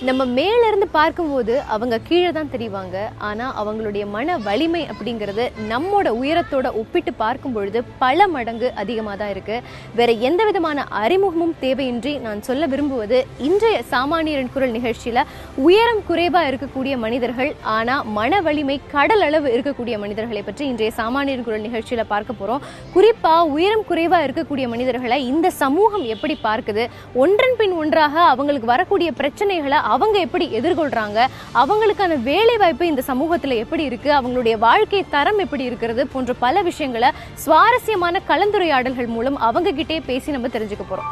நம்ம மேல இருந்து பார்க்கும்போது அவங்க கீழே தான் தெரிவாங்க. ஆனா அவங்களுடைய மன வலிமை அப்படிங்கிறது நம்மோட உயரத்தோட ஒப்பிட்டு பார்க்கும் பொழுது பல மடங்கு அதிகமாக தான் இருக்கு. வேற எந்த விதமான அறிமுகமும் தேவையின்றி நான் சொல்ல விரும்புவது, இன்றைய சாமானியரின் குரல் நிகழ்ச்சியில உயரம் குறைவா இருக்கக்கூடிய மனிதர்கள் ஆனா மன வலிமை கடல் அளவு இருக்கக்கூடிய மனிதர்களை பற்றி இன்றைய சாமானியரின் குரல் நிகழ்ச்சியில பார்க்க போறோம். குறிப்பா உயரம் குறைவா இருக்கக்கூடிய மனிதர்களை இந்த சமூகம் எப்படி பார்க்குது, ஒன்றன் பின் ஒன்றாக அவங்களுக்கு வரக்கூடிய பிரச்சனைகளை அவங்க எப்படி எதிர்கொள்றாங்க, அவங்களுக்கான வேலை வாய்ப்பு இந்த சமூகத்துல எப்படி இருக்கு, அவங்களுடைய வாழ்க்கை தரம் எப்படி இருக்கிறது போன்ற பல விஷயங்களை சுவாரஸ்யமான கலந்துரையாடல்கள் மூலம் அவங்க கிட்டே பேசி நம்ம தெரிஞ்சுக்க போறோம்.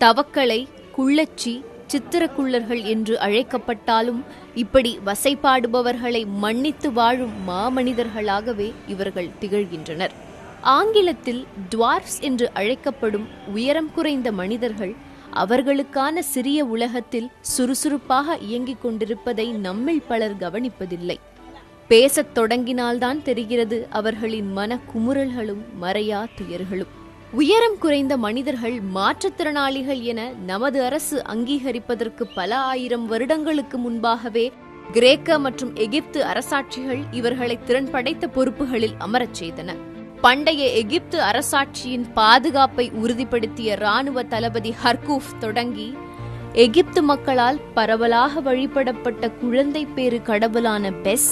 தவக்கலை, குள்ளச்சி, சித்திரக்குள்ளர்கள் என்று அழைக்கப்பட்டாலும் இப்படி வசைபாடுபவர்களை மன்னித்து வாழும் மாமனிதர்களாகவே இவர்கள் திகழ்கின்றனர். ஆங்கிலத்தில் டுவார்ஃப்ஸ் என்று அழைக்கப்படும் உயரம் குறைந்த மனிதர்கள் அவர்களுக்கான சிறிய உலகத்தில் சுறுசுறுப்பாக இயங்கிக் கொண்டிருப்பதை நம்மில் பலர் கவனிப்பதில்லை. பேசத் தொடங்கினால்தான் தெரிகிறது அவர்களின் மன குமுறல்களும் மறையா துயர்களும். உயரம் குறைந்த மனிதர்கள் மாற்றுத்திறனாளிகள் என நமது அரசு அங்கீகரிப்பதற்கு பல ஆயிரம் வருடங்களுக்கு முன்பாகவே கிரேக்க மற்றும் எகிப்து அரசாட்சிகள் இவர்களை திறன் படைத்த பொறுப்புகளில் அமரச் செய்தன. பண்டைய எகிப்து அரசாட்சியின் பாதுகாப்பை உறுதிப்படுத்திய இராணுவ தளபதி ஹர்கூஃப் தொடங்கி எகிப்து மக்களால் பரவலாக வழிபடப்பட்ட குழந்தை பேறு கடவுளான பெஸ்,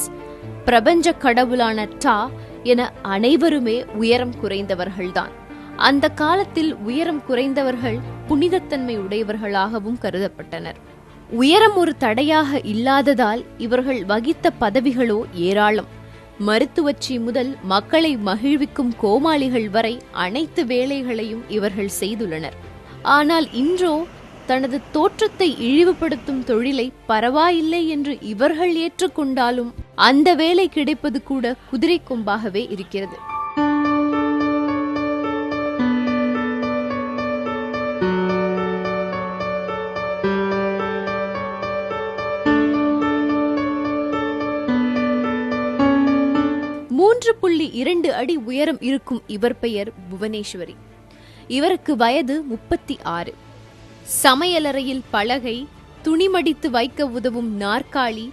பிரபஞ்ச கடவுளான டா என அனைவருமே உயரம் குறைந்தவர்கள்தான். அந்த காலத்தில் உயரம் குறைந்தவர்கள் புனிதத்தன்மை உடையவர்களாகவும் கருதப்பட்டனர். உயரம் ஒரு தடையாக இல்லாததால் இவர்கள் வகித்த பதவிகளோ ஏராளம். மருத்துவச்சி முதல் மக்களை மகிழ்விக்கும் கோமாளிகள் வரை அனைத்து வேலைகளையும் இவர்கள் செய்துள்ளனர். ஆனால் இன்றோ தனது தோற்றத்தை இழிவுபடுத்தும் தொழிலை பரவாயில்லை என்று இவர்கள் ஏற்றுக்கொண்டாலும் அந்த வேலை கிடைப்பது கூட குதிரை கொம்பாகவே இருக்கிறது. .2 அடி உயரம் இருக்கும் இவர் பெயர் புவனேஸ்வரி. இவருக்கு வயது 36. சமையலறையில் பலகை, துணிமடித்து வைக்க உதவும் நாற்காலி,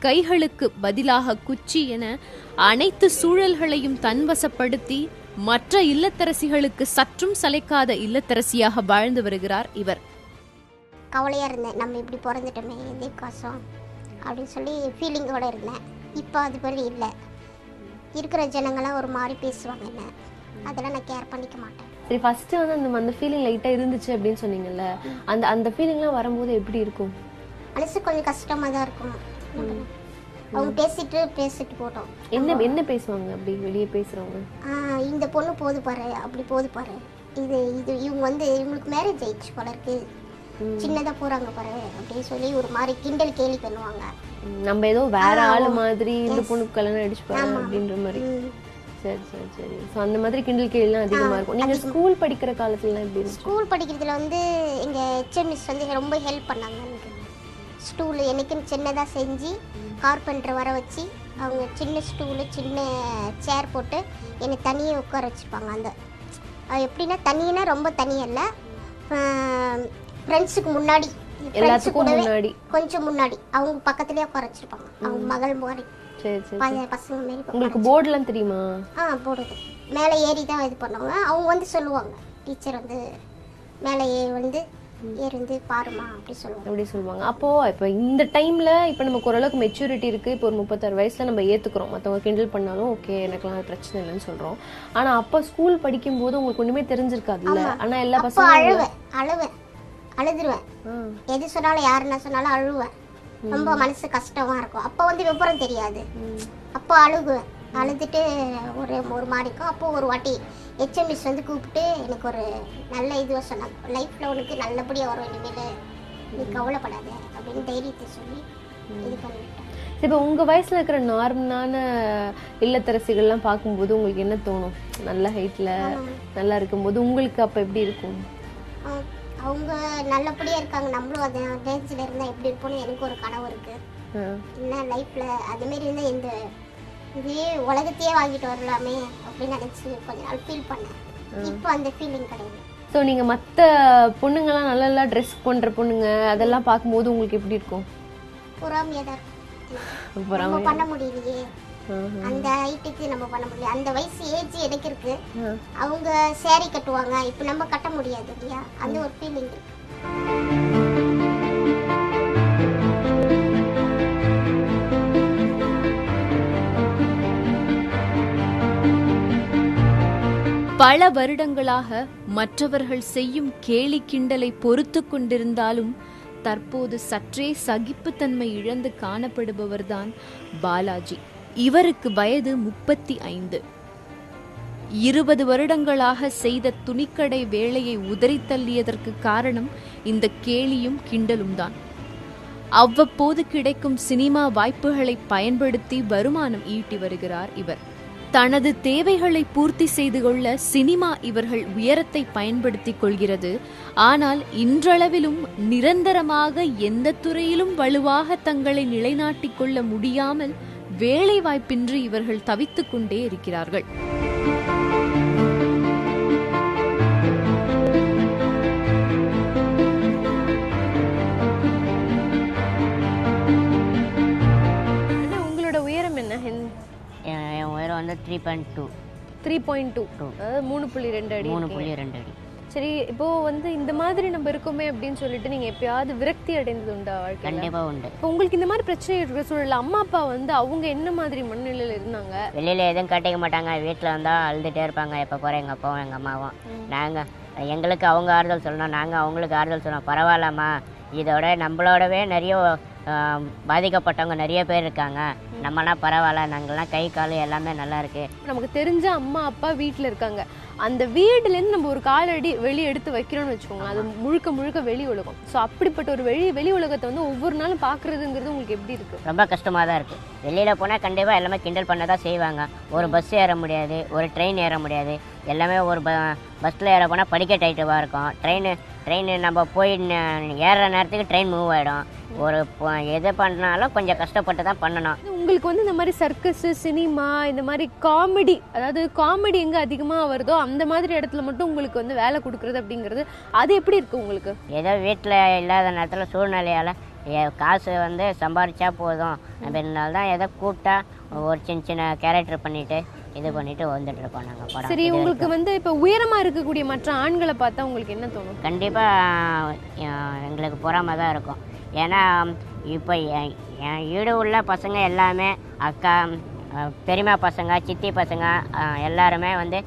கைகளுக்கு பதிலாக குச்சி என அனைத்து சூழல்களையும் தன்வசப்படுத்தி மற்ற இல்லத்தரசிகளுக்கு சற்றும் சளைக்காத இல்லத்தரசியாக வாழ்ந்து வருகிறார் இவர். கவலையா இருந்தேன், நம்ம இப்படி பிறந்துட்டோமே இதே கஷ்டம் அப்படின்னு சொல்லி ஃபீலிங்கோட இருந்தேன். இப்போ அது மாதிரி இல்லை. இருக்கிற ஜனங்களாம் ஒரு மாதிரி பேசுவாங்க, என்ன அதெல்லாம் நான் கேர் பண்ணிக்க மாட்டேன். சரி, ஃபர்ஸ்ட் அந்த ஃபீலிங் லைட்டா இருந்துச்சு அப்படின்னு சொன்னீங்கல்ல, அந்த ஃபீலிங்லாம் வரும்போது எப்படி இருக்கும்? மனசு கொஞ்சம் கஷ்டமா தான் இருக்கும். அவங்க பேசிட்டு போட்டோம். என்ன பேசுவாங்க அப்படி வெளியே பேசுறவங்க? இந்த பொண்ணு போது பாரு, அப்படி போது பாரு, இது இவங்க இவங்களுக்கு மேரேஜ் ஆயிடுச்சு போல இருக்கு, சின்னதா போறாங்க பாரு அப்படின்னு சொல்லி ஒரு மாதிரி கிண்டல் கேலி பண்ணுவாங்க. நம்ம ஏதோ வேற ஆளு மாதிரி இந்த பொண்ணுக்கு கல்யாணம் அடிச்சு போறாங்க அப்படின்ற மாதிரி. சரி சரி சரி. ஸோ அந்த மாதிரி கிண்டல் கேள்விலாம் அதிகமாக இருக்கும். நீங்கள் ஸ்கூல் படிக்கிற காலத்துலலாம் எப்படி இருந்துச்சு? ஸ்கூல் படிக்கிறதுல எங்கள் ஹெச்எம்எஸ் ரொம்ப ஹெல்ப் பண்ணாங்க. எனக்கு ஸ்டூலு எனக்குன்னு சின்னதாக செஞ்சு கார்பெண்டர் வர வச்சு அவங்க சின்ன ஸ்டூலு சின்ன சேர் போட்டு என்னை தனியாக உட்கார வச்சுருப்பாங்க. அந்த எப்படின்னா தனியாக ரொம்ப தனியல்ல, ஃப்ரெண்ட்ஸுக்கு முன்னாடி கொஞ்சம் முன்னாடி அவங்க பக்கத்துலேயே உட்கார வச்சுருப்பாங்க. அவங்க மகள் மாதிரி பசங்க மாரி. உங்களுக்கு போர்டுலாம் தெரியுமா? போர்டு மேலே ஏறி தான் இது பண்ணுவாங்க. அவங்க சொல்லுவாங்க, டீச்சர் மேலே ஏறி பாருமா அப்படி சொல்லுவாங்க. அப்போ இப்போ இந்த டைம்ல இப்போ நமக்கு ஓரளவுக்கு மெச்சூரிட்டி இருக்கு. இப்போ ஒரு 36 வயசுல நம்ம ஏத்துக்கிறோம், மற்றவங்க கிண்டல் பண்ணாலும் ஓகே எனக்குலாம் பிரச்சனை இல்லைன்னு சொல்றோம். ஆனா அப்போ ஸ்கூல் படிக்கும் போது உங்களுக்கு ஒண்ணுமே தெரிஞ்சிருக்காதுல்ல. ஆனா எல்லா பசங்களும் அழுதுருவேன், எது சொன்னாலும் யார் என்ன சொன்னாலும் அழுவேன். ரொம்ப மனசு கஷ்டமா இருக்கும். அப்போ விவரம் தெரியாது. அப்போ அழுகுவேன், அழுதுட்டு ஒரு மாடிக்கும். அப்போ ஒரு வாட்டி ஹெச்எம்எஸ் கூப்பிட்டு எனக்கு ஒரு நல்ல இதுவாக சொன்னாங்க, லைஃப்பில் உனக்கு நல்லபடியாக வரும், இனிமேல் நீ கவலைப்படாத அப்படின்னு தைரியத்தை சொல்லி இது பண்ணிட்டேன். இப்போ உங்கள் வயசில் இருக்கிற நார்மலான இல்லத்தரசிகள்லாம் பார்க்கும்போது உங்களுக்கு என்ன தோணும்? நல்ல ஹைட்டில் நல்லா இருக்கும்போது உங்களுக்கு அப்போ எப்படி இருக்கும்? அவங்க நல்லபடியாக இருக்காங்க, நம்மளும் அந்த ரேஞ்சில் இருந்தால் எப்படி இருப்போம்னு எனக்கு ஒரு கனவு இருக்குது. என்ன லைஃப்பில் அதுமாரி இருந்தால் இந்த இதே உலகத்தையே வாங்கிட்டு வரலாமே அப்படின்னு நினச்சி கொஞ்ச நாள் ஃபீல் பண்ணேன். இப்போ அந்த ஃபீலிங் கிடையாது. ஸோ நீங்கள் மற்ற பொண்ணுங்கள்லாம் நல்லா ட்ரெஸ் பண்ணுற பொண்ணுங்க அதெல்லாம் பார்க்கும்போது உங்களுக்கு எப்படி இருக்கும்? பொறாமையாக தான் இருக்கும். நம்ம பண்ண முடியலையே, அந்த ஹைட்டுக்கு நம்ம பண்ண முடியல, அந்த வயசு ஏஜ் எனக்கு இருக்கு, அவங்க சேரீ கட்டுவாங்க, இப்போ நம்ம கட்ட முடியாது இல்லையா, அந்த ஒரு ஃபீலிங் இருக்கு. பல வருடங்களாக மற்றவர்கள் செய்யும் கேலி கிண்டலை பொறுத்து கொண்டிருந்தாலும் தற்போது சற்றே சகிப்புத்தன்மை இழந்து காணப்படுபவர்தான் பாலாஜி. இவருக்கு வயது 35. 20 வருடங்களாக செய்த துணிக்கடை வேலையை உதறி தள்ளியதற்கு காரணம் இந்த கேலியும் கிண்டலும் தான். அவ்வப்போது கிடைக்கும் சினிமா வாய்ப்புகளை பயன்படுத்தி வருமானம் ஈட்டி வருகிறார் இவர். தனது தேவைகளை பூர்த்தி செய்து கொள்ள சினிமா இவர்கள் உயரத்தை பயன்படுத்திக் கொள்கிறது. ஆனால் இன்றளவிலும் நிரந்தரமாக எந்த துறையிலும் வலுவாக தங்களை நிலைநாட்டிக் கொள்ள முடியாமல் வேலை வாய்ப்பின்றி இவர்கள் தவித்துக் கொண்டே இருக்கிறார்கள். உங்களோட உயரம் என்ன? என் உயரம் வந்து 3.2. 3.2, அதாவது 3.2 அடி. 3.2 அடி. சரி, இப்போ வந்து இந்த மாதிரி நம்ம இருக்கோமே அப்படின்னு சொல்லிட்டு நீங்க எப்பயாவது விரக்தி அடைந்தது உண்டா வாழ்க்கை? கண்டிப்பா உண்டு. இப்போ உங்களுக்கு இந்த மாதிரி பிரச்சனை இருக்கிற சூழல்ல அம்மா அப்பா வந்து அவங்க என்ன மாதிரி மனநிலையில இருந்தாங்க? வெளியில எதுவும் காட்டிக்க மாட்டாங்க, வீட்டில் வந்தால் அழுதுகிட்டே இருப்பாங்க. எப்போ போகிற எங்கள் அப்பாவும் எங்கள் அம்மாவும். எங்களுக்கு அவங்க ஆறுதல் சொல்லணும், நாங்கள் அவங்களுக்கு ஆறுதல் சொல்லணும். பரவாயில்லம்மா, இதோட நம்மளோடவே நிறைய பாதிக்கப்பட்டவங்க நிறைய பேர் இருக்காங்க, நம்மலாம் பரவாயில்ல, நாங்கள்லாம் கை கால் எல்லாமே நல்லா இருக்கு. நமக்கு தெரிஞ்ச அம்மா அப்பா வீட்டில் இருக்காங்க, அந்த வீடுலேருந்து நம்ம ஒரு காலடி வெளியே எடுத்து வைக்கிறோம்னு வச்சுக்கோங்களேன், அது முழுக்க முழுக்க வெளி உலகம். ஸோ அப்படிப்பட்ட ஒரு வெளி உலகத்தை வந்து ஒவ்வொரு நாளும் பார்க்குறதுங்கிறது உங்களுக்கு எப்படி இருக்குது? ரொம்ப கஷ்டமாக தான் இருக்குது. வெளியில் போனால் கண்டிப்பாக எல்லாமே கிண்டல் பண்ண தான் செய்வாங்க. ஒரு பஸ் ஏற முடியாது, ஒரு ட்ரெயின் ஏற முடியாது. எல்லாமே ஒரு பஸ்ஸில் ஏற போனால் படிக்கட்டு ஐட்டமாக இருக்கும். ட்ரெயின் நம்ம போய் ஏறுற நேரத்துக்கு ட்ரெயின் மூவ் ஆகிடும். ஒரு எது பண்ணாலும் கொஞ்சம் கஷ்டப்பட்டு தான் பண்ணணும். உங்களுக்கு வந்து இந்த மாதிரி சர்க்கஸ், சினிமா, இந்த மாதிரி காமெடி, அதாவது காமெடி எங்கே அதிகமாக வருதோ அந்த மாதிரி இடத்துல மட்டும் உங்களுக்கு வந்து வேலை கொடுக்குறது அப்படிங்கிறது அது எப்படி இருக்குது உங்களுக்கு? ஏதோ வீட்டில் இல்லாத நேரத்தில் சூழ்நிலையால் காசு வந்து சம்பாதிச்சா போதும் அப்படின்னால தான் எதை கூப்பிட்டா ஒரு சின்ன கேரக்டர் பண்ணிவிட்டு இது பண்ணிட்டு வந்துட்டு இருக்கோம் நாங்கள் படம். சரி, உங்களுக்கு வந்து இப்போ உயரமாக இருக்கக்கூடிய மற்ற ஆண்களை பார்த்தா உங்களுக்கு என்ன தோணும்? கண்டிப்பாக எங்களுக்கு பொறாமை தான் இருக்கும். ஏன்னா இப்போ என் ஈடு உள்ள பசங்க எல்லாமே அக்கா, பெரியம்மா பசங்க, சித்தி பசங்க எல்லாருமே வந்து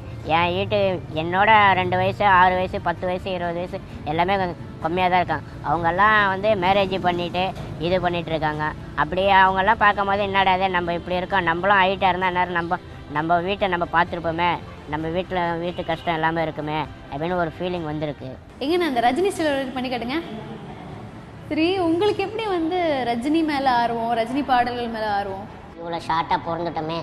என்னோட 2 வயசு, 6 வயசு, 10 வயசு, 20 வயசு எல்லாமே கம்மியாக தான் இருக்காங்க. அவங்கெல்லாம் வந்து மேரேஜ் பண்ணிவிட்டு இது பண்ணிகிட்டு இருக்காங்க. அப்படியே அவங்கெல்லாம் பார்க்கும் போது என்னடா நம்ம இப்படி இருக்கோம், நம்மளும் ஹைட்டாக இருந்தால் நேரம் நம்ம வீட்டை நம்ம பார்த்துருப்போமே, நம்ம வீட்டு கஷ்டம் எல்லாமே இருக்குமே அப்படின்னு ஒரு ஃபீலிங் வந்திருக்கு. எங்கண்ணா அந்த ரஜினி சிலர் பண்ணி காட்டுங்க. சரி, உங்களுக்கு எப்படி வந்து ரஜினி மேலே ஆர்வம், ரஜினி பாடல்கள் மேலே ஆர்வம்? இவ்வளோ ஷார்ட்டாக பிறந்துட்டோமே,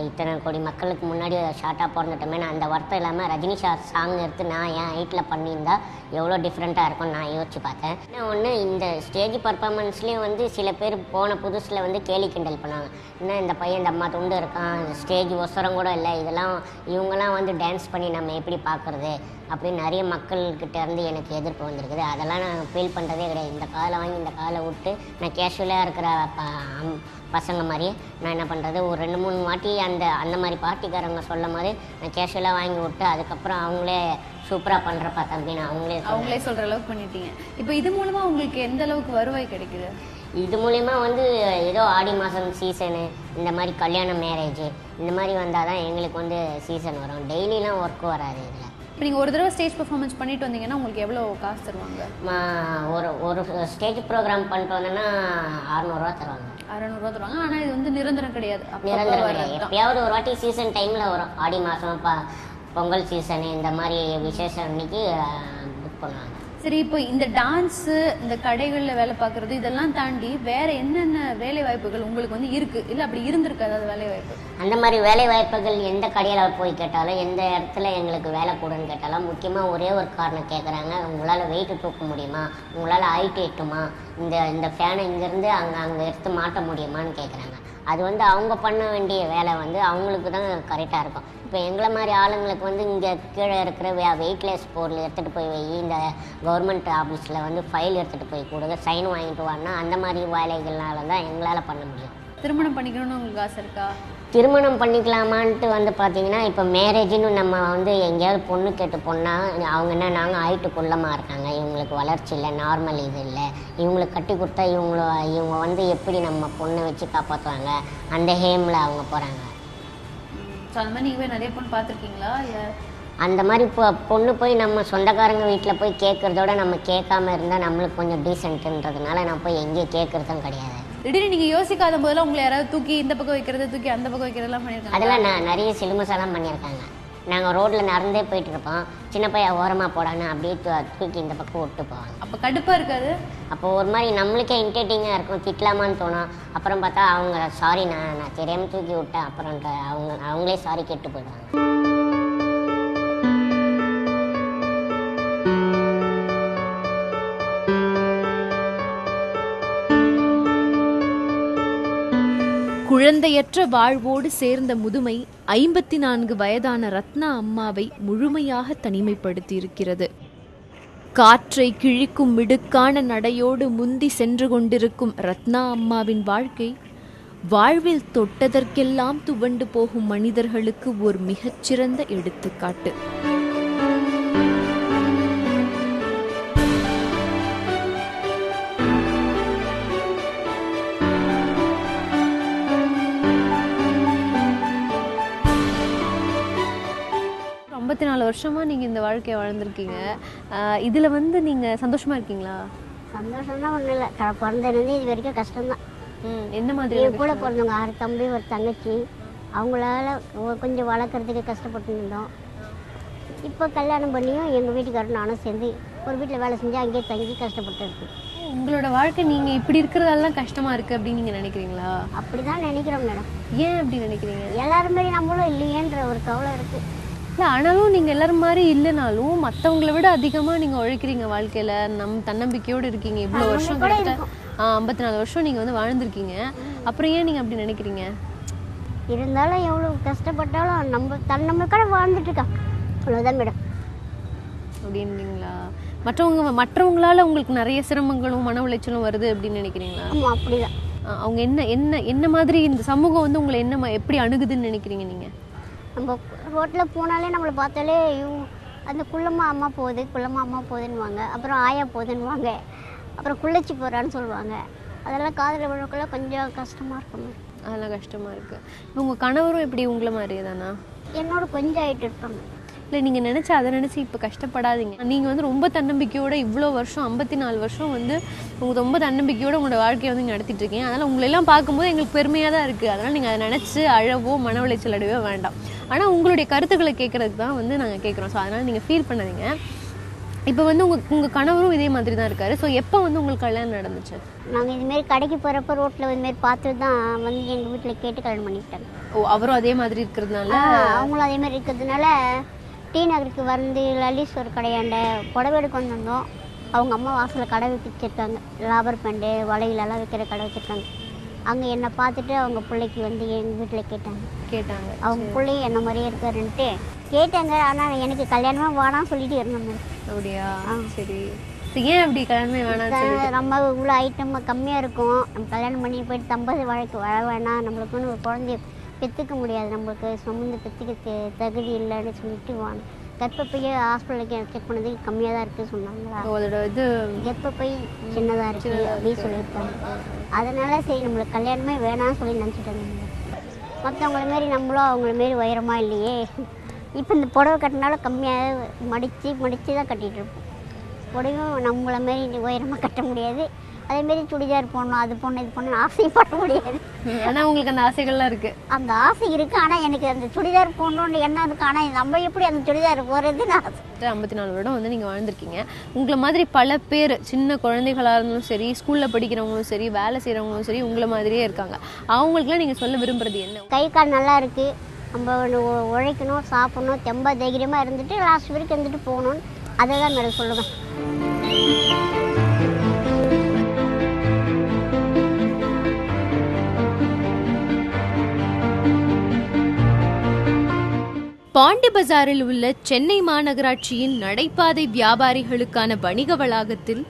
இத்தனை கோடி மக்களுக்கு முன்னாடி ஷார்ட்டாக பிறந்துட்டோமே, நான் அந்த வருத்தம் இல்லாமல் ரஜினி சாங் எடுத்து நான் என் ஹைட்டில் பண்ணியிருந்தா எவ்வளோ டிஃப்ரெண்ட்டாக இருக்கும்னு நான் யோசிச்சு பார்த்தேன். இன்னும் ஒன்று, இந்த ஸ்டேஜ் பர்ஃபார்மன்ஸ்லேயும் வந்து சில பேர் போன புதுசில் வந்து கேலி கிண்டல் பண்ணாங்க. இன்னும் இந்த பையன் இந்த அம்மா துண்டு இருக்கான், ஸ்டேஜ் ஒசரம் கூட இல்லை, இதெல்லாம் இவங்கெல்லாம் வந்து டான்ஸ் பண்ணி நம்ம எப்படி பார்க்குறது அப்படின்னு நிறைய மக்கள்கிட்ட இருந்து எனக்கு எதிர்ப்பு வந்திருக்குது. அதெல்லாம் நான் ஃபீல் பண்ணுறதே கிடையாது. இந்த காலை வாங்கி இந்த காலை விட்டு நான் கேஷுவலாக இருக்கிற பசங்க மாதிரியே நான் என்ன பண்ணுறது, ஒரு 2-3 வாட்டி அந்த மாதிரி பார்ட்டிக்காரங்க சொல்லும் போது நான் கேஷுவலாக வாங்கி விட்டு அதுக்கப்புறம் அவங்களே சூப்பராக பண்ணுறப்பா தம்பின்னு அவங்களே சொல்கிற அளவுக்கு பண்ணிட்டீங்க. இப்போ இது மூலமாக உங்களுக்கு எந்த அளவுக்கு வருவாய் கிடைக்குது? இது மூலயமா வந்து ஏதோ ஆடி மாதம் சீசனு, இந்த மாதிரி கல்யாணம், மேரேஜு இந்த மாதிரி வந்தால் தான் எங்களுக்கு வந்து சீசன் வரும். டெய்லிலாம் ஒர்க்கு வராது. இதில் இப்போ நீங்கள் ஒரு தடவை ஸ்டேஜ் பர்ஃபார்மன்ஸ் பண்ணிட்டு வந்தீங்கன்னா உங்களுக்கு எவ்வளோ காசு தருவாங்க? ஒரு ஸ்டேஜ் ப்ரோக்ராம் பண்ணிட்டு வந்தோன்னா 600 ரூபா தருவாங்க. 600 ரூபா தருவாங்க. ஆனால் இது வந்து நிரந்தரம் கிடையாது. நிரந்தரம் கிடையாது. எப்பயாவது ஒரு வாட்டி சீசன் டைமில் வரும். ஆடி மாதம் பொங்கல் சீசனு இந்த மாதிரி விசேஷம் அன்னைக்கு புக் பண்ணுவாங்க. சரி, இப்போ இந்த டான்ஸு, இந்த கடைகளில் வேலை பார்க்குறது இதெல்லாம் தாண்டி வேற என்னென்ன வேலை வாய்ப்புகள் உங்களுக்கு வந்து இருக்கு, இல்லை அப்படி இருந்திருக்கு அதாவது வேலை வாய்ப்பு? அந்த மாதிரி வேலை வாய்ப்புகள் எந்த கடையில் போய் கேட்டாலும், எந்த இடத்துல எங்களுக்கு வேலை கூடன்னு கேட்டாலும் முக்கியமாக ஒரே ஒரு காரணம் கேட்குறாங்க, உங்களால் வெயிட்டு தூக்க முடியுமா, உங்களால் ஹைட் எட்டுமா, இந்த ஃபேனை இங்கேருந்து அங்கே எடுத்து மாட்ட முடியுமான்னு கேட்குறாங்க. அது வந்து அவங்க பண்ண வேண்டிய வேலை வந்து அவங்களுக்கு தான் கரெக்டாக இருக்கும். இப்போ எங்களை மாதிரி ஆளுங்களுக்கு வந்து இங்கே கீழே இருக்கிற வெயிட்லெஸ் பொருள் எடுத்துகிட்டு போய் இந்த கவர்மெண்ட் ஆஃபீஸில் வந்து ஃபைல் எடுத்துகிட்டு போய் கொடுங்க, சைன் வாங்கிட்டு வான்னா அந்த மாதிரி வேலைகள்னால தான் எங்களால் பண்ண முடியும். திருமணம் பண்ணிக்கணும்னு உங்களுக்கு ஆசை இருக்கா? திருமணம் பண்ணிக்கலாமான்ட்டு வந்து பார்த்தீங்கன்னா, இப்போ மேரேஜின்னு நம்ம வந்து எங்கேயாவது பொண்ணு கேட்டு போனால் அவங்க என்ன, நாங்கள் ஹைட்டு குள்ளமாக இருக்காங்க, இவங்களுக்கு வளர்ச்சி இல்லை, நார்மல் இது இல்லை, இவங்களுக்கு கட்டி கொடுத்தா இவங்க வந்து எப்படி நம்ம பொண்ணை வச்சு காப்பாற்றுவாங்க, அந்த ஹேமில் அவங்க போகிறாங்க. ஸோ அந்த மாதிரி நீங்கள் நிறைய பொண்ணு பார்த்துருக்கீங்களா? அந்த மாதிரி பொண்ணு போய் நம்ம சொந்தக்காரங்க வீட்டில் போய் கேட்குறதோட நம்ம கேட்காம இருந்தால் நம்மளுக்கு கொஞ்சம் டீசென்ட்டுன்றதுனால நான் போய் எங்கேயும் கேட்குறதும் கிடையாது. திடீர்னு நீங்கள் யோசிக்காத போதெல்லாம் உங்களை யாராவது தூக்கி இந்த பக்கம் வைக்கிறது, தூக்கி அந்த பக்கம் வைக்கிறதெல்லாம் பண்ணியிருக்காங்க? அதெல்லாம் நான் நிறைய சிலுமசாலாம் பண்ணியிருக்காங்க. நாங்கள் ரோட்டில் நடந்தே போயிட்டு இருப்போம், சின்ன பையன் ஓரமாக போடான்னு அப்படியே தூக்கி இந்த பக்கம் விட்டு போவாங்க. அப்போ கடுப்பாக இருக்காது? அப்போ ஒரு மாதிரி நம்மளுக்கே இன்டர்டெய்னிங்காக இருக்கும், திட்டலாமான்னு தோணும். அப்புறம் பார்த்தா அவங்க சாரி நான் தெரியாமல் தூக்கி விட்டேன், அப்புறம் அவங்களே சாரி கேட்டு போயிடுவாங்க. குழந்தையற்ற வாழ்வோடு சேர்ந்த முதுமை 54 வயதான ரத்னா அம்மாவை முழுமையாக தனிமைப்படுத்தியிருக்கிறது. காற்றை கிழிக்கும் மிடுக்கான நடையோடு முந்தி சென்று கொண்டிருக்கும் ரத்னா அம்மாவின் வாழ்க்கை வாழ்வில் தொட்டதற்கெல்லாம் துவண்டு போகும் மனிதர்களுக்கு ஒரு மிகச்சிறந்த எடுத்துக்காட்டு. ஐம்பத்தி 4 வருஷமாக நீங்கள் இந்த வாழ்க்கையை வாழ்ந்துருக்கீங்க. இதில் வந்து நீங்கள் சந்தோஷமாக இருக்கீங்களா? சந்தோஷம்லாம் ஒன்றும் இல்லை, பிறந்ததுலேருந்து இது வரைக்கும் கஷ்டம்தான். என்ன மாதிரி? என் கூட பிறந்தவங்க 6 தம்பி 1 தங்கச்சி, அவங்களால கொஞ்சம் வளர்க்குறதுக்கு கஷ்டப்பட்டு இருந்தோம். இப்போ கல்யாணம் பண்ணியும் எங்கள் வீட்டுக்காரரும் நானும் சேர்ந்து ஒரு வீட்டில் வேலை செஞ்சு அங்கேயே தங்கி கஷ்டப்பட்டு இருக்கு. உங்களோட வாழ்க்கை நீங்கள் இப்படி இருக்கிறதாலாம் கஷ்டமாக இருக்குது அப்படின்னு நீங்கள் நினைக்கிறீங்களா? அப்படி தான் நினைக்கிறோம் மேடம். ஏன் அப்படி நினைக்கிறீங்க? எல்லாரும் மாதிரி நம்மளும் இல்லையேன்ற ஒரு கவலை இருக்குது. இல்லை, ஆனாலும் நீங்கள் எல்லாரும் மாதிரி இல்லைனாலும் மற்றவங்கள விட அதிகமாக நீங்கள் உழைக்கிறீங்க வாழ்க்கையில், தன்னம்பிக்கையோடு இருக்கீங்க. இவ்வளோ வருஷம் கிட்ட 54 வருஷம் நீங்கள் வந்து வாழ்ந்துருக்கீங்க. அப்புறம் ஏன் நீங்கள் அப்படி நினைக்கிறீங்க? இருந்தாலும் எவ்வளோ கஷ்டப்பட்டாலும் நம்ம தன்னம்பிக்கையோட வாழ்ந்துட்டு இருக்கா, அவ்வளோதான் மேடம். அப்படின்றீங்களா? மற்றவங்களால உங்களுக்கு நிறைய சிரமங்களும் மன உளைச்சலும் வருது அப்படின்னு நினைக்கிறீங்களா? ஆமாம், அப்படிதான். அவங்க என்ன மாதிரி இந்த சமூகம் வந்து உங்களை எப்படி அணுகுதுன்னு நினைக்கிறீங்க நீங்கள்? நம்ம ரோட்டில் போனாலே நம்மளை பார்த்தாலே அந்த குள்ளம்மா அம்மா போகுதுன்னுவாங்க, அப்புறம் ஆயா போகுதுன்னுவாங்க, அப்புறம் குள்ளச்சி போகிறான்னு சொல்லுவாங்க. அதெல்லாம் காதல் விழக்குள்ள கொஞ்சம் கஷ்டமாக இருக்கும். அதெல்லாம் கஷ்டமாக இருக்குது. இப்போ உங்கள் கணவரும் எப்படி உங்களை மாதிரியே தானா? என்னோட கொஞ்சம் ஆகிட்டு இருப்பாங்க. இல்லை, நீங்கள் அதை நினச்சி இப்போ கஷ்டப்படாதீங்க. நீங்கள் வந்து ரொம்ப தன்னம்பிக்கையோடு இவ்வளோ வருஷம் 54 வருஷம் வந்து உங்கள் ரொம்ப தன்னம்பிக்கையோடு உங்களோட வாழ்க்கையை வந்து இங்கே நடத்திட்டு இருக்கீங்க. அதனால் உங்களெல்லாம் பார்க்கும்போது எங்களுக்கு பெருமையாக தான் இருக்குது. அதனால் நீங்கள் அதை நினச்சி அழவோ மன உளைச்சல் அடையவோ வேண்டாம். ஆனால் உங்களுடைய கருத்துக்களை கேட்குறதுக்கு தான் வந்து நாங்கள் கேட்குறோம். ஸோ அதனால் நீங்கள் ஃபீல் பண்ணாதீங்க. இப்போ வந்து உங்கள் கணவரும் இதே மாதிரி தான் இருக்காரு. ஸோ எப்போ வந்து உங்களுக்கு கல்யாணம் நடந்துச்சு? நாங்கள் இதுமாரி கடைக்கு போகிறப்ப ரோட்டில் இதுமாரி பார்த்துட்டு தான் வந்து எங்கள் வீட்டில் கேட்டு கல்யாணம் பண்ணிக்கிட்டாங்க. ஓ, அவரும் அதே மாதிரி இருக்கிறதுனால? அவங்களும் அதே மாதிரி இருக்கிறதுனால டி நகருக்கு வந்து லலீஸ்வர் கடையாண்ட புடவை எடுக்க வந்திருந்தோம். அவங்க அம்மா வாசலில் கடை வச்சுருக்காங்க, லாபர் பேண்டு வளையலெல்லாம் வைக்கிற கடை வச்சுருக்காங்க. அங்கே என்னை பார்த்துட்டு அவங்க பிள்ளைக்கு வந்து எங்கள் வீட்டில் கேட்டாங்க. அவங்க பிள்ளையும் என்ன மாதிரியே இருக்காருன்ட்டு கேட்டாங்க. ஆனால் எனக்கு கல்யாணமாக வேணாம்னு சொல்லிட்டு இருந்தோம். அப்படியா? சரி. ஏன் அப்படி கல்யாணமே வேணாம்? நம்ம இவ்வளோ ஐட்டம் கம்மியாக இருக்கும், நம்ம கல்யாணம் பண்ணி போயிட்டு தம்பதி வாழ்க்கை வாழ வேணாம், நம்மளுக்குன்னு ஒரு குழந்தைய பெற்றுக்க முடியாது, நம்மளுக்கு சுமந்து பெற்றுக்க தகுதி இல்லைன்னு சொல்லிட்டு வாங்க. கர்ப்பப்பையை ஹாஸ்பிட்டலுக்கு செக் பண்ணதுக்கு கம்மியாக தான் இருக்குது சொன்னாங்களா. அதோட இது கர்ப்பப்பை சின்னதாக இருக்குது அப்படின்னு சொல்லியிருக்காங்க. அதனால் சரி நம்மளுக்கு கல்யாணமே வேணாம்னு சொல்லி நினச்சிட்டாங்க. மற்றவங்கள மாரி நம்மளும் அவங்கள மாரி உயரமாக இல்லையே. இப்போ இந்த புடவை கட்டினாலும் கம்மியாக மடித்து தான் கட்டிகிட்டு இருப்போம். புடவையும் நம்மள மாரி உயரமாக கட்ட முடியாது, அதேமாரி சுடிதார் போடணும், அது போடணும், இது போடணும் ஆசைப்பட முடியாது. ஆனால் உங்களுக்கு அந்த ஆசைகள்லாம் இருக்குது. அந்த ஆசை இருக்குது, ஆனால் எனக்கு அந்த சுடிதார் போடணுன்னு எண்ணம் இருக்குது. ஆனால் நம்ம எப்படி அந்த சுடிதார் போகிறது நான் 54 வருடம் வந்து நீங்கள் வாழ்ந்திருக்கீங்க. உங்களை மாதிரி பல பேர் சின்ன குழந்தைகளாக இருந்தாலும் சரி, ஸ்கூலில் படிக்கிறவங்களும் சரி, வேலை செய்கிறவங்களும் சரி, உங்களை மாதிரியே இருக்காங்க. அவங்களுக்குலாம் நீங்கள் சொல்ல விரும்புகிறது என்ன? கை கால் நல்லா இருக்குது, நம்ம உழைக்கணும், சாப்பிடணும், தெம்பா தைரியமாக இருந்துட்டு லாஸ்ட் வரைக்கும் இருந்துட்டு போகணும்னு அதை தான் நான் சொல்லுவேன். பாண்டி பஜாரில் உள்ள சென்னை மாநகராட்சியின் நடைபாதை வியாபாரிகளுக்கான வணிக வளாகத்தில்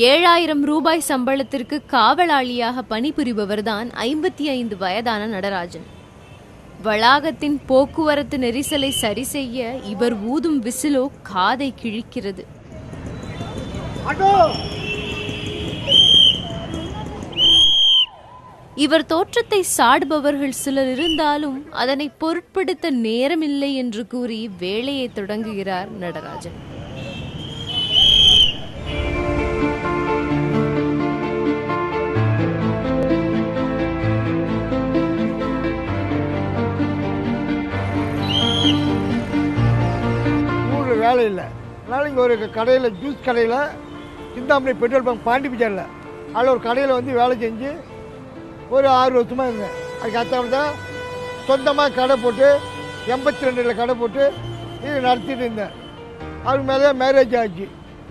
7000 ரூபாய் சம்பளத்திற்கு காவலாளியாக பணிபுரிபவர்தான் 55 வயதான நடராஜன். வளாகத்தின் போக்குவரத்து நெரிசலை சரி செய்ய இவர் ஊதும் விசிலோ காதை கிழிக்கிறது. இவர் தோற்றத்தை சாடுபவர்கள் சிலர் இருந்தாலும் அதனை பொருட்படுத்த நேரமில்லை என்று கூறி வேலையை தொடங்குகிறார் நடராஜன். ஊரில் வேலை இல்லை, அதனால் இங்கே ஒரு கடையில், ஜூஸ் கடையில், சிந்தாமணி பெட்ரோல் பங்க் பாண்டி பஜாரில், அதில் ஒரு கடையில் வந்து வேலை செஞ்சு ஒரு 6 வருஷமாக இருந்தேன். அதுக்கு அத்தாமல் தான் சொந்தமாக கடை போட்டு 82 கடை போட்டு இது நடத்திட்டு இருந்தேன். அதுக்கு மேலே மேரேஜ் ஆச்சு,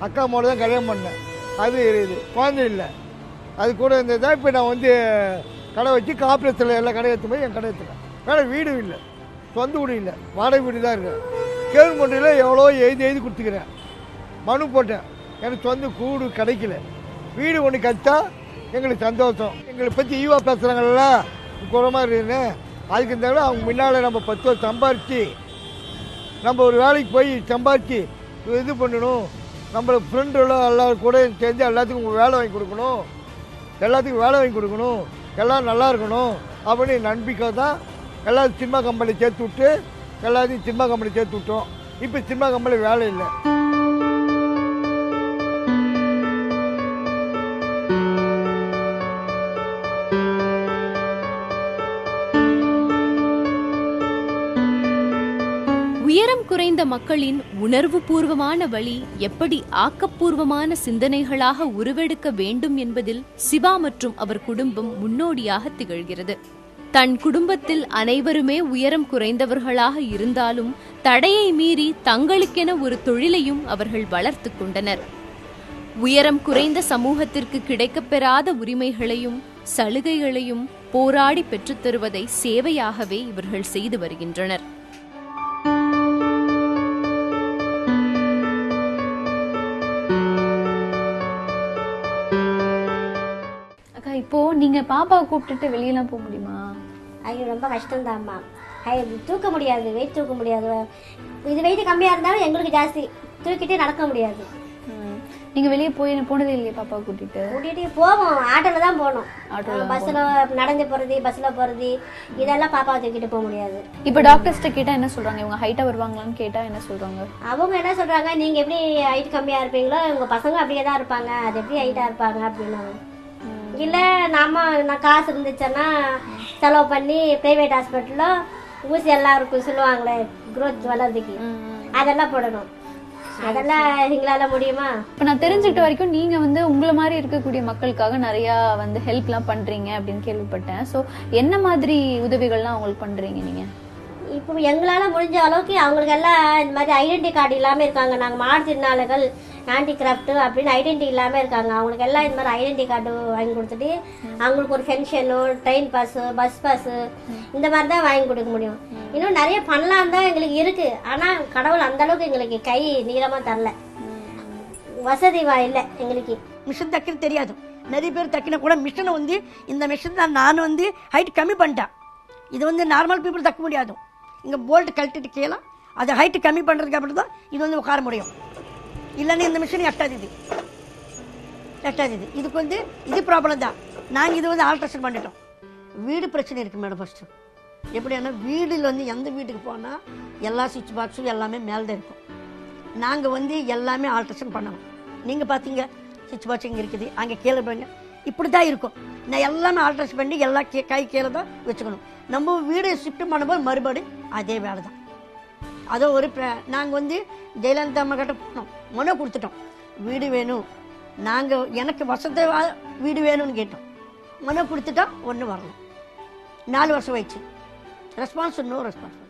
அக்கா மோட தான் கல்யாணம் பண்ணேன். அது இருக்குது, குழந்தை இல்லை, அது கூட இருந்தது தான். இப்போ நான் வந்து கடை வச்சு காப்பரேத்தில் எல்லா கடை எடுத்து போய் என் கடை எடுத்துட்டேன். வேறு வீடும் இல்லை, சொந்த வீடு இல்லை, வாடகை வீடு தான் இருக்கேன். கவர்மெண்ட்டில் எவ்வளோ எழுதி கொடுத்துக்கிறேன், மனு போட்டேன். எனக்கு சொந்த கூடு கிடைக்கல, வீடு ஒன்று கட்டா எங்களுக்கு சந்தோஷம். எங்களை பற்றி ஈவா பேசுகிறாங்கல்ல, குறமாக இருக்குன்னு, அதுக்கு இந்த அவங்க முன்னால் நம்ம 10 வருஷம் சம்பாரித்து நம்ம ஒரு வேலைக்கு போய் சம்பாரித்து இது பண்ணணும். நம்மளை ஃப்ரெண்டெல்லாம் எல்லாரும் கூட சேர்ந்து எல்லாத்துக்கும் வேலை வாங்கி கொடுக்கணும், எல்லாத்துக்கும் வேலை வாங்கி கொடுக்கணும், எல்லோரும் நல்லா இருக்கணும் அப்படின்னு நம்பிக்கை தான் எல்லாரும் சினிமா கம்பெனி சேர்த்து விட்டு எல்லாத்தையும் சினிமா கம்பெனி சேர்த்து விட்டோம். இப்போ சினிமா கம்பெனி வேலை இல்லை. உயரம் குறைந்த மக்களின் உணர்வு பூர்வமான வழி எப்படி ஆக்கப்பூர்வமான சிந்தனைகளாக உருவெடுக்க வேண்டும் என்பதில் சிவா மற்றும் அவர் குடும்பம் முன்னோடியாக திகழ்கிறது. தன் குடும்பத்தில் அனைவருமே உயரம் குறைந்தவர்களாக இருந்தாலும் தடையை மீறி தங்களுக்கென ஒரு தொழிலையும் அவர்கள் வளர்த்து கொண்டனர். உயரம் குறைந்த சமூகத்திற்கு கிடைக்கப்பெறாத உரிமைகளையும் சலுகைகளையும் போராடி பெற்றுத் தருவதை சேவையாகவே இவர்கள் செய்து வருகின்றனர். இப்போ நீங்க பாப்பாவை கூப்பிட்டுட்டு வெளியெல்லாம் போக முடியுமா? ஐயோ ரொம்ப கஷ்டம்தாம்மா. தூக்க முடியாது, வெயிட் தூக்க முடியாது. இது வெயிட் கம்மியாக இருந்தாலும் எங்களுக்கு ஜாஸ்தி, தூக்கிட்டே நடக்க முடியாது. நீங்க வெளியே போனதே இல்லையா பாப்பாவை கூட்டிட்டு? போவோம், ஆட்டோல தான் போகணும். பஸ்ஸில் நடந்து போகிறது, பஸ்ஸில் போகிறது, இதெல்லாம் பாப்பாவை தூக்கிட்டு போக முடியாது. இப்போ டாக்டர்ஸ்ட்ட கேட்டால் என்ன சொல்கிறாங்க? இவங்க ஹைட்டாக வருவாங்களான்னு கேட்டால் என்ன சொல்கிறாங்க? அவங்க என்ன சொல்கிறாங்க, நீங்கள் எப்படி ஹைட் கம்மியாக இருப்பீங்களோ உங்கள் பசங்க அப்படியே தான் இருப்பாங்க, அது எப்படி ஹைட்டாக இருப்பாங்க அப்படின்னாங்க. இல்லை நான் காசு இருந்துச்சுன்னா செலவு பண்ணி ப்ரைவேட் ஹாஸ்பிட்டலில் ஊசி எல்லாம் இருக்கும் சொல்லுவாங்களே க்ரோத் வளர்றதுக்கு, அதெல்லாம் போடணும். அதெல்லாம் எங்களால முடியுமா? இப்போ நான் தெரிஞ்சுக்கிட்ட வரைக்கும் நீங்க வந்து உங்களை மாதிரி இருக்கக்கூடிய மக்களுக்காக நிறைய வந்து ஹெல்ப்லாம் பண்றீங்க அப்படின்னு கேள்விப்பட்டேன். ஸோ என்ன மாதிரி உதவிகள்லாம் அவங்களுக்கு பண்றீங்க நீங்க? இப்போ எங்களால முடிஞ்ச அளவுக்கு அவங்களுக்கு எல்லாம் இந்த மாதிரி ஐடென்டி கார்டு இல்லாமல் இருக்காங்க. நாங்கள் மாற்றுத்திறனாளிகள், ஹேண்டிகிராஃப்ட் அப்படின்னு ஐடென்டி இல்லாமல் இருக்காங்க. அவங்களுக்கு எல்லாம் இந்த மாதிரி ஐடென்டி கார்டு வாங்கி கொடுத்துட்டு அவங்களுக்கு ஒரு பென்ஷனோ, ட்ரெயின் பாஸு, பஸ் பாஸு இந்த மாதிரி தான் வாங்கி கொடுக்க முடியும். இன்னும் நிறைய பண்ணலாம் தான் எங்களுக்கு இருக்கு. ஆனால் கடவுள் அந்த அளவுக்கு எங்களுக்கு கை நீளமாக தரல, வசதி இல்லை எங்களுக்கு. மிஷின் தைக்கிறது தெரியாது, நிறைய பேர் தைக்கின கூட மிஷினை வந்து இந்த மிஷின் தான் நான் வந்து ஹைட் கம்மி பண்ணிட்டேன். இது வந்து நார்மல் பீப்புள் தைக்க முடியாது. இங்கே போல்ட் கழட்டிட்டு கேலாம், அதை ஹைட்டு கம்மி பண்ணுறதுக்கு அப்படி தான் இது வந்து உட்கார முடியும். இல்லைன்னா இந்த மிஷின் எட்டாது. இதுக்கு வந்து இது ப்ராப்ளம் தான். நாங்கள் இது வந்து ஆல்ட்ரேஷன் பண்ணிட்டோம். வீடு பிரச்சனை இருக்குது மேடம். ஃபஸ்ட்டு எப்படின்னா வீடில் வந்து எந்த வீட்டுக்கு போனால் எல்லா சுவிட்ச் பாக்ஸும் எல்லாமே மேலே தான் இருக்கும். நாங்கள் வந்து எல்லாமே ஆல்ட்ரேஷன் பண்ணணும். நீங்கள் பார்த்தீங்க சுவிட்ச் பாக்ஸ் இங்கே இருக்குது, அங்கே கீழே பாருங்க, இப்படி தான் இருக்கும். நான் எல்லாமே ஆல்ட்ரேஷன் பண்ணி எல்லாம் கை கீழே தான் வச்சுக்கணும். நம்ம வீடு ஷிஃப்ட் பண்ணும்போது மறுபடியும் அதே வேலை தான். அதோ ஒரு நாங்கள் வந்து ஜெயலலிதா அம்மா கிட்ட போனோம், மனு கொடுத்துட்டோம், வீடு வேணும், நாங்கள் எனக்கு வசதி வீடு வேணும்னு கேட்டோம். மனு கொடுத்துட்டோம், ஒன்றும் வரல. 4 வருஷம் ஆயிடுச்சு, ரெஸ்பான்ஸ் நோ ரெஸ்பான்ஸ்.